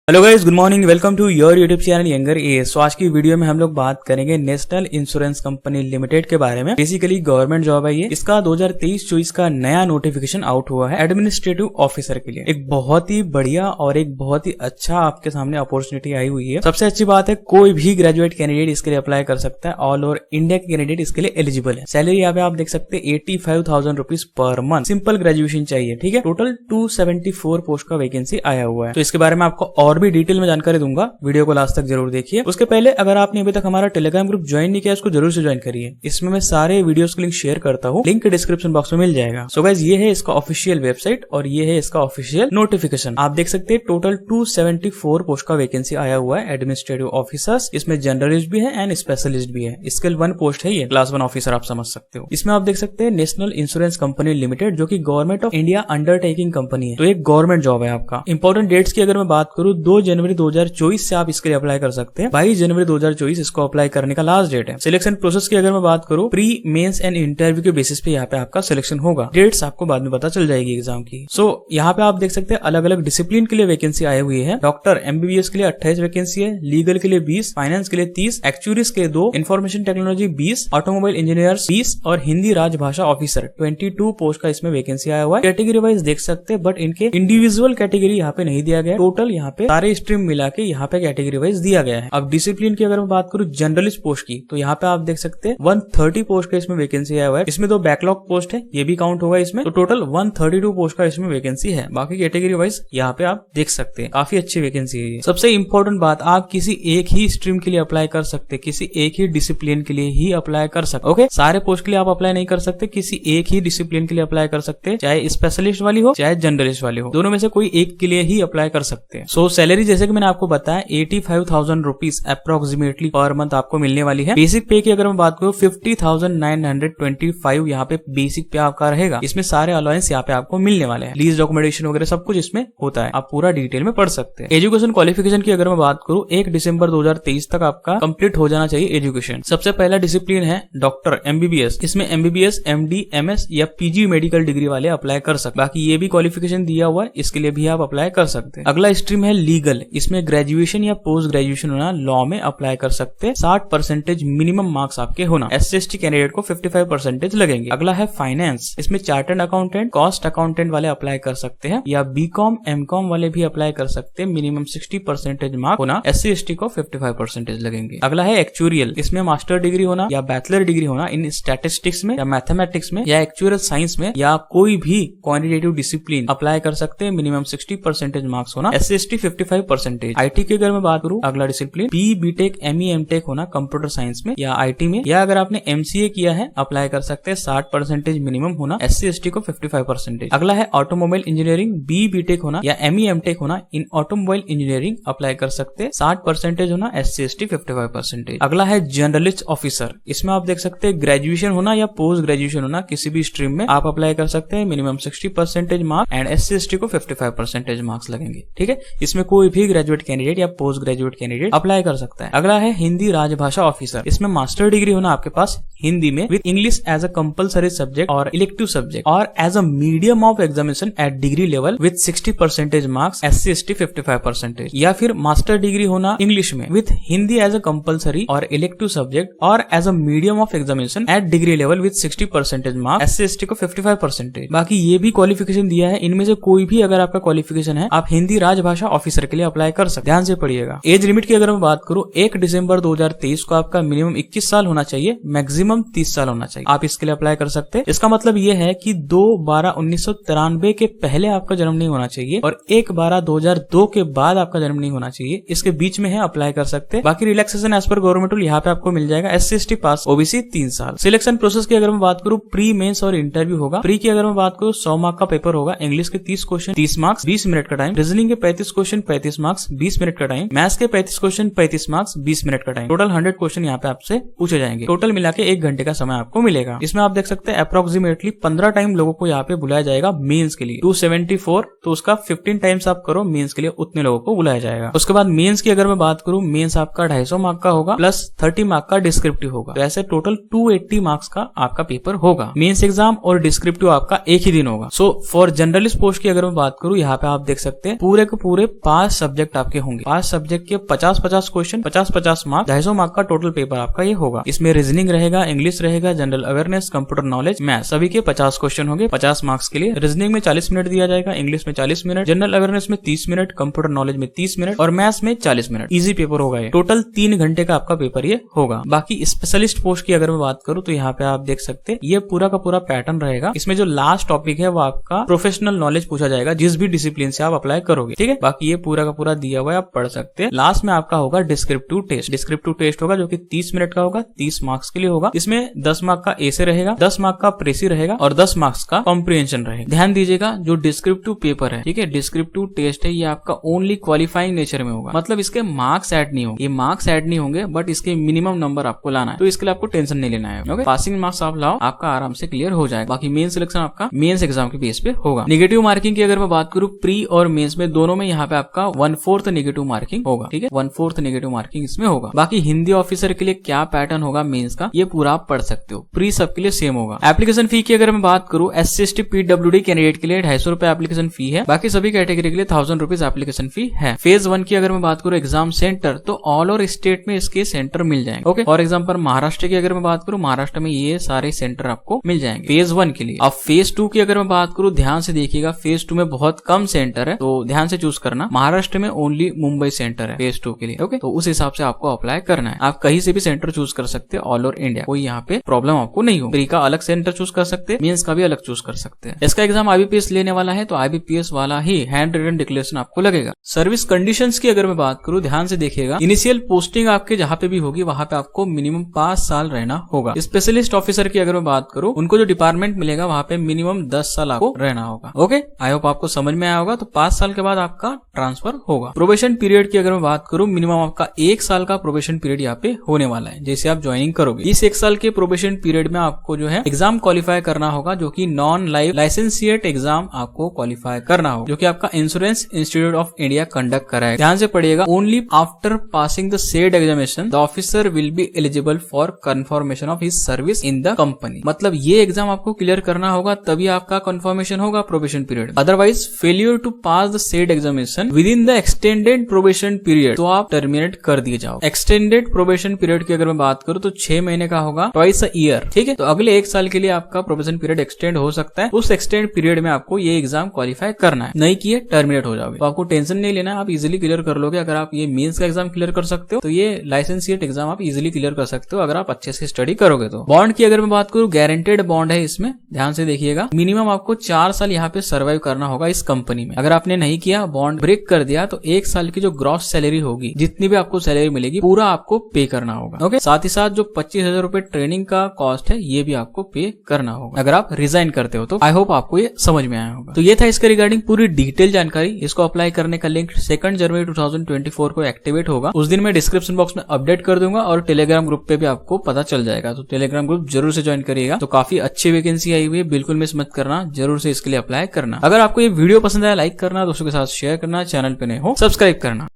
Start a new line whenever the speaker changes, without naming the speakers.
Hello guys, good morning, welcome to your YouTube channel younger AS. तो आज की video में हम लोग बात करेंगे नेशनल इंश्योरेंस कंपनी लिमिटेड के बारे में। बेसिकली गवर्नमेंट जॉब है ये। इसका 2023-24 का नया नोटिफिकेशन आउट हुआ है एडमिनिस्ट्रेटिव ऑफिसर के लिए। एक बहुत ही बढ़िया और एक बहुत ही अच्छा आपके सामने अपॉर्चुनिटी आई हुई है। सबसे अच्छी बात है, कोई भी ग्रेजुएट कैंडिडेट इसके लिए अप्लाई कर सकता है। ऑल ओवर इंडिया के कैंडिडेट इसके लिए एलिजिबल है। सैलरी यहाँ पे आप देख सकते हैं 85,000 rupees per month. Simple graduation चाहिए, ठीक है। टोटल 274 पोस्ट का वैकेंसी आया हुआ है। तो इसके बारे में आपको और भी डिटेल में जानकारी दूंगा, वीडियो को लास्ट तक जरूर देखिए। उसके पहले अगर आपने अभी तक हमारा टेलीग्राम ग्रुप ज्वाइन नहीं किया, इसको जरूर से ज्वाइन करिए। इसमें मैं सारे वीडियोस के लिंक शेयर करता हूँ, लिंक डिस्क्रिप्शन बॉक्स में मिल जाएगा। सो गाइस, ये है इसका ऑफिशियल वेबसाइट और ये है इसका ऑफिशियल नोटिफिकेशन। आप देख सकते हैं टोटल 274 पोस्ट का वैकेंसी आया हुआ है एडमिनिस्ट्रेटिव ऑफिसर्स। इसमें जनरलिस्ट भी है एंड स्पेशलिस्ट भी है। स्किल 1 पोस्ट है ये, क्लास 1 ऑफिसर आप समझ सकते हो। इसमें आप देख सकते हैं नेशनल इंश्योरेंस कंपनी लिमिटेड, जो की government of India undertaking company है। तो एक गवर्नमेंट जॉब है आपका। इंपॉर्टेंट डेट्स की अगर मैं बात करूँ, 2 जनवरी 2024 से आप इसके लिए अप्लाई कर सकते हैं। 22 जनवरी 2024 इसको अप्लाई करने का लास्ट डेट है। सिलेक्शन प्रोसेस की अगर मैं बात करूं, प्री मेंस एंड इंटरव्यू के बेसिस पे यहाँ पे आपका सिलेक्शन होगा। डेट्स आपको बाद में पता चल जाएगी एग्जाम की। यहाँ पे आप देख सकते हैं अलग अलग डिसिप्लिन के लिए वैकेंसी आई हुई है। डॉक्टर एमबीबीएस के लिए 28 वैकेंसी है, लीगल के लिए 20, फाइनेंस के लिए 30, एक्चुअरीज के लिए 2, इन्फॉर्मेशन टेक्नोलॉजी 20, ऑटोमोबाइल इंजीनियर्स 20 और हिंदी राजभाषा ऑफिसर 22 पोस्ट का इसमें वैकेंसी आया हुआ है। कैटेगरी वाइज देख सकते हैं, बट इनके इंडिविजुअल कैटेगरी यहाँ पे नहीं दिया गया। टोटल यहाँ पे सारे स्ट्रीम मिला के यहाँ पे कैटेगरी वाइज दिया गया है। अब डिसिप्लिन की अगर मैं बात करूं जनरलिस्ट पोस्ट की, तो यहाँ पे आप देख सकते हैं 130 पोस्ट का इसमें वैकेंसी आया हुआ है। इसमें 2 बैकलॉग पोस्ट है, ये भी काउंट होगा इसमें। तो टोटल 132 पोस्ट का इसमें वैकेंसी है। बाकी कैटेगरी वाइज यहाँ पे आप देख सकते हैं, काफी अच्छी वैकेंसी है। सबसे इंपॉर्टेंट बात, आप किसी एक ही स्ट्रीम के लिए अप्लाई कर सकते, किसी एक ही डिसिप्लिन के लिए ही अप्लाई कर सकते। ओके, सारे पोस्ट के लिए आप अप्लाई नहीं कर सकते, किसी एक ही डिसिप्लिन के लिए अप्लाई कर सकते, चाहे स्पेशलिस्ट वाली हो चाहे जनरलिस्ट वाली हो, दोनों में से कोई एक के लिए ही अप्लाई कर सकते हैं। सो सैलरी जैसे कि मैंने आपको बताया 85,000 रुपीज अप्रोक्सीमेटली पर मंथ आपको मिलने वाली है। बेसिक पे की अगर मैं बात करूं, 50,925 यहाँ पे बेसिक पे आपका रहेगा। इसमें सारे अलाउंस यहाँ पे आपको मिलने वाले हैं। लीज डॉक्यूमेंटेशन वगैरह सब कुछ इसमें होता है, आप पूरा डिटेल में पढ़ सकते हैं। एजुकेशन क्वालिफिकेशन की अगर मैं बात करूं, 1 दिसंबर 2023 तक आपका कंप्लीट हो जाना चाहिए एजुकेशन। सबसे पहला डिसिप्लिन है डॉक्टर एमबीबीएस। इसमें एमबीबीएस, एमडी, एमएस या पीजी मेडिकल डिग्री वाले अप्लाई कर सकते। बाकी ये भी क्वालिफिकेशन दिया हुआ है, इसके लिए भी आप अप्लाई कर सकते हैं। अगला स्ट्रीम है लीगल। इसमें ग्रेजुएशन या पोस्ट ग्रेजुएशन होना, लॉ में अप्लाई कर सकते हैं। 60% मिनिमम मार्क्स आपके होना। SC/ST कैंडिडेट को 55% लगेंगे। अगला है फाइनेंस। इसमें चार्टर्ड अकाउंटेंट, कॉस्ट अकाउंटेंट वाले अप्लाई कर सकते हैं, या बीकॉम, एमकॉम वाले भी अप्लाई कर सकते हैं। मिनिमम 60% मार्क होना। SC/ST को 55% लगेंगे। अगला है एक्चुरियल। इसमें मास्टर डिग्री होना या बैचलर डिग्री होना इन स्टैटिस्टिक्स में या मैथमेटिक्स में या एक्चुअल साइंस में या कोई भी क्वांटिटेटिव डिसिप्लिन अप्लाई कर सकते हैं। मिनिमम 60% मार्क्स होना। SC/ST 55%। IT की अगर मैं बात करूं, अगला discipline BE, BTech, ME, MTech होना कंप्यूटर साइंस में या IT में, या अगर आपने MCA किया है अप्लाई कर सकते हैं। 60% मिनिमम होना। SC/ST को 55%। अगला है ऑटोमोबाइल इंजीनियरिंग। BE, BTech होना या ME, MTech होना इन ऑटोमोबाइल इंजीनियरिंग अप्लाई कर सकते हैं। 60% होना। SC/ST 55%। अगला है जर्नलिस्ट ऑफिसर। इसमें आप देख सकते हैं ग्रेजुएशन होना या पोस्ट ग्रेजुएशन होना, किसी भी स्ट्रीम में आप अप्लाई कर सकते हैं। मिनिमम 60% मार्क्स एंड SC/ST को 55% मार्क्स लगेंगे, ठीक है। इसमें कोई भी ग्रेजुएट कैंडिडेट या पोस्ट ग्रेजुएट कैंडिडेट अप्लाई कर सकता है। अगला है हिंदी राजभाषा ऑफिसर। इसमें मास्टर डिग्री होना आपके पास हिंदी में with English as a compulsory subject और इलेक्टिव सब्जेक्ट और as a medium of examination at degree level with 60% marks. SC/ST 55%। या फिर मास्टर डिग्री होना इंग्लिश में with Hindi as a compulsory और इलेक्टिव सब्जेक्ट और as a medium of examination at degree level with 60% marks. SC/ST को 55%। बाकी ये भी क्वालिफिकेशन दिया है, इनमें से कोई भी अगर आपका क्वालिफिकेशन है, आप हिंदी राजभाषा ऑफिसर के लिए अप्लाई कर सकते। ध्यान से पढ़िएगा। एज लिमिट की अगर मैं बात करूं, 1 दिसंबर 2023 को आपका मिनिमम 21 साल होना चाहिए, मैक्सिमम 30 साल होना चाहिए। आप इसके लिए अप्लाई कर सकते हैं। इसका मतलब ये है कि 2/12/1993 के पहले आपका जन्म नहीं होना चाहिए और 1/12/2002 के बाद आपका जन्म नहीं होना चाहिए। इसके बीच में है, अप्लाई कर सकते हैं। बाकी रिलैक्सेशन एज पर गवर्नमेंट रूल यहाँ पे आपको मिल जाएगा। SC/ST पास, OBC 3 साल। सिलेक्शन प्रोसेस की अगर मैं बात करूं, प्री मेंस और इंटरव्यू होगा। प्री की अगर मैं बात करूं, 100 मार्क का पेपर होगा। इंग्लिश के 30 क्वेश्चन 30 मार्क्स 20 मिनट का टाइम। रीजनिंग के 35 क्वेश्चन 35 मार्क्स 20 मिनट का टाइम। मैथ्स के 35 क्वेश्चन 35 मार्क्स 20 मिनट का टाइम। टोटल 100 क्वेश्चन यहाँ पे आपसे पूछे जाएंगे। टोटल मिला के 1 1 घंटे का समय आपको मिलेगा। इसमें आप देख सकते हैं अप्रोक्सीमेटली 15 टाइम लोगों को यहाँ पे बुलाया जाएगा मेंस के लिए। 274 तो उसका 15 टाइम्स आप करो मेंस के लिए, उतने लोगों को बुलाया जाएगा। उसके बाद मेंस की अगर मैं बात करूं, मेंस आपका 250 मार्क का होगा प्लस 30 मार्क का डिस्क्रिप्टिव होगा। तो ऐसे टोटल 280 मार्क्स का आपका पेपर होगा। मेंस एग्जाम और डिस्क्रिप्टिव आपका एक ही दिन होगा। सो फॉर जर्नलिस्ट पोस्ट की अगर मैं बात करूं, यहाँ पे आप देख सकते हैं पूरे के पूरे 5 सब्जेक्ट आपके होंगे। 5 सब्जेक्ट के 50-50 क्वेश्चन, 50-50 मार्क, 250 मार्क का टोटल पेपर आपका ये होगा। इसमें रीजनिंग रहेगा, इंग्लिश रहेगा, general awareness, computer knowledge, math, सभी के 50 क्वेश्चन होंगे 50 मार्क्स के लिए। रीजनिंग में 40 मिनट दिया जाएगा, इंग्लिश में 40 मिनट, जनरल अवेयरनेस में 30 मिनट, कंप्यूटर नॉलेज में 30 मिनट और मैथ्स में 40 मिनट। इजी पेपर होगा ये। टोटल 3 घंटे का आपका पेपर ये होगा। बाकी स्पेशलिस्ट पोस्ट की अगर मैं बात करूं तो यहाँ पे आप देख सकते हैं ये पूरा का पूरा पैटर्न रहेगा। इसमें जो लास्ट टॉपिक है वो आपका प्रोफेशनल नॉलेज पूछा जाएगा, जिस भी डिसिप्लिन से आप अप्लाई करोगे, ठीक है। बाकी ये पूरा का पूरा दिया हुआ है, आप पढ़ सकते हैं। लास्ट में आपका होगा डिस्क्रिप्टिव टेस्ट। डिस्क्रिप्टिव टेस्ट होगा जो कि 30 मिनट का होगा, 30 मार्क्स के लिए होगा। इसमें 10 मार्क का एसे रहेगा, 10 मार्क का प्रेसी रहेगा और 10 मार्क्स का कॉम्प्रिहेंशन रहेगा। ध्यान दीजिएगा, जो डिस्क्रिप्टिव पेपर है, ठीक है, डिस्क्रिप्टिव टेस्ट है, ये आपका ओनली क्वालिफाइंग नेचर में होगा। मतलब इसके मार्क्स ऐड नहीं होंगे, ये मार्क्स ऐड नहीं होंगे, बट इसके मिनिमम नंबर आपको लाना है। तो इसके लिए आपको टेंशन नहीं लेना है। ओके, पासिंग मार्क्स आप लाओ, आपका आराम से क्लियर हो जाएगा। बाकी मेन सिलेक्शन आपका मेंस एग्जाम के बेस पे होगा। नेगेटिव मार्किंग की अगर मैं बात करूं, प्री और मेंस में दोनों में यहाँ पे आपका 1/4 नेगेटिव मार्किंग होगा, ठीक है, 1/4 नेगेटिव मार्किंग इसमें होगा। बाकी हिंदी ऑफिसर के लिए क्या पैटर्न होगा मेंस का, ये पूरा आप पढ़ सकते हो। प्री सबके लिए सेम होगा। एप्लीकेशन फी की अगर मैं बात करूं, SC/ST PWD कैंडिडेट के लिए 250 रुपए एप्लीकेशन फी है। बाकी सभी कैटेगरी के लिए 1000 रुपीज एप्लीकेशन फी है। फेज 1 की अगर मैं बात करूं एग्जाम सेंटर, तो ऑल ओवर स्टेट में इसके सेंटर मिल जाएंगे। ओके, फॉर एग्जाम्पल महाराष्ट्र की अगर मैं बात करूं, महाराष्ट्र में ये सारे सेंटर आपको मिल जाएंगे फेज 1 के लिए। अब फेज 2 की अगर मैं बात करूं, ध्यान से देखिएगा, फेज 2 में बहुत कम सेंटर है, तो ध्यान से चूज करना। महाराष्ट्र में ओनली मुंबई सेंटर है फेज 2 के लिए। ओके, तो उस हिसाब से आपको अप्लाई करना है। आप कहीं से भी सेंटर चूज कर सकते हैं ऑल ओवर इंडिया, कोई यहाँ पे प्रॉब्लम आपको नहीं हो। प्री का अलग सेंटर चूज कर सकते हैं, मेंस का भी अलग चूज कर सकते हैं। इसका एग्जाम IBPS लेने वाला है, तो IBPS वाला ही हैंड रिटन डिक्लेरेशन आपको लगेगा। सर्विस कंडीशंस की अगर मैं बात करूं, ध्यान से देखिएगा, इनिशियल पोस्टिंग आपके जहां पे भी होगी वहां पे आपको मिनिमम 5 साल रहना होगा। स्पेशलिस्ट ऑफिसर की अगर मैं बात करूं, उनको जो डिपार्टमेंट मिलेगा वहां पे मिनिमम 10 साल आपको रहना होगा। ओके, आई होप आपको समझ में आया होगा। तो 5 साल के बाद आपका ट्रांसफर होगा। प्रोबेशन पीरियड की अगर मैं बात करूं, मिनिमम आपका 1 साल का प्रोबेशन पीरियड यहाँ पे होने वाला है जैसे आप ज्वाइनिंग करोगे। इस 1 साल के प्रोबेशन पीरियड में आपको जो है एग्जाम क्वालिफाई करना होगा, जो कि नॉन लाइव लाइसेंसिएट एग्जाम आपको क्वालिफाई करना होगा, जो कि आपका insurance institute of India conduct कराएगा। ध्यान से पढ़िएगा, only after passing the said examination the officer will be eligible for confirmation of his service in the company. मतलब ये एग्जाम आपको क्लियर करना होगा, तभी आपका कंफर्मेशन होगा probation period. Otherwise failure to pass the said examination within the extended probation period, तो आप टर्मिनेट कर दिए जाओ। एक्सटेंडेड प्रोबेशन पीरियड की अगर मैं बात करूं तो 6 महीने का होगा, ट्वाइस अ ईयर, ठीक है। तो अगले 1 साल के लिए आपका प्रोबेशन पीरियड एक्सटेंड हो सकता है। उस एक्सटेंड पीरियड में आपको ये एग्जाम क्वालिफाई करना है, नहीं किए टर्मिनेट हो जाओगे। तो आपको टेंशन नहीं लेना है, आप इजीली क्लियर कर लोगे। अगर आप ये मेंस का एग्जाम क्लियर कर सकते हो, तो ये लाइसेंसिएट एग्जाम आप इजीली क्लियर कर सकते हो, अगर आप अच्छे से स्टडी करोगे तो। बॉन्ड की अगर मैं बात करूं, गारंटेड बॉन्ड है इसमें, ध्यान से देखिएगा। मिनिमम आपको 4 साल यहाँ पे सर्वाइव करना होगा इस कंपनी में। अगर आपने नहीं किया, बॉन्ड ब्रेक कर दिया, तो 1 साल की जो ग्रॉस सैलरी होगी, जितनी भी आपको सैलरी मिलेगी, पूरा आपको पे करना होगा। ओके, साथ ही साथ जो 25,000 रुपए ट्रेनिंग का कॉस्ट है, ये भी आपको पे करना होगा अगर आप रिजाइन करते हो तो। आई होप आपको ये समझ में आया होगा। तो ये था इसके रिगार्डिंग पूरी डिटेल जानकारी। इसको अप्लाई करने का लिंक 2 जनवरी 2024 को एक्टिवेट होगा। उस दिन मैं डिस्क्रिप्शन बॉक्स में अपडेट कर दूंगा और टेलीग्राम ग्रुप पे भी आपको पता चल जाएगा। तो टेलीग्राम ग्रुप जरूर से ज्वाइन करिएगा। तो काफी अच्छी वैकेंसी आई हुई है, बिल्कुल मिस मत करना, जरूर से इसके लिए अप्लाई करना। अगर आपको ये वीडियो पसंद आया, लाइक करना, दोस्तों के साथ शेयर करना, चैनल पे नए हो सब्सक्राइब करना।